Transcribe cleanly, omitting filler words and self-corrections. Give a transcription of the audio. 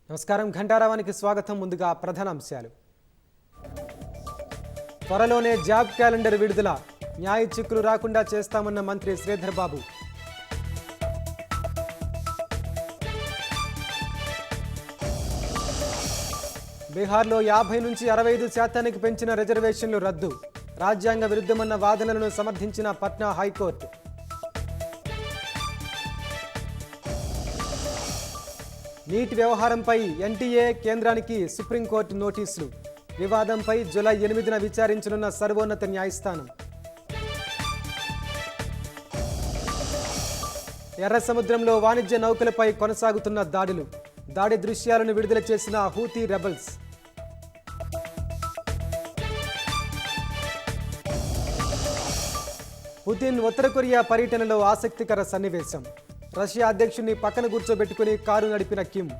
నమస్కారం ఘంటారావానికి స్వాగతం. ముందుగా ప్రధాన అంశాలు. త్వరలోనే జాబ్ క్యాలెండర్ విడుదల, న్యాయ చిక్కులు రాకుండా చేస్తామన్న మంత్రి శ్రీధర్ బాబు. బీహార్లో 50 నుంచి 65% పెంచిన రిజర్వేషన్లు రద్దు, రాజ్యాంగ విరుద్ధమన్న వాదనలను సమర్థించిన పట్నా హైకోర్టు. నీట్ వ్యవహారంపై ఎన్టీఏ కేంద్రానికి సుప్రీంకోర్టు నోటీసులు, వివాదంపై జూలై 8న విచారించనున్న సర్వోన్నత న్యాయస్థానం. ఎర్ర సముద్రంలో వాణిజ్య నౌకలపై కొనసాగుతున్న దాడులు, దాడి దృశ్యాలను విడుదల చేసిన హూతీ రెబల్స్. పుతిన్ ఉత్తర కొరియా పర్యటనలో ఆసక్తికర సన్నివేశం, రష్యా అధ్యక్షుడిని పక్కన కూర్చోబెట్టుకుని కారు నడిపిన కిమ్.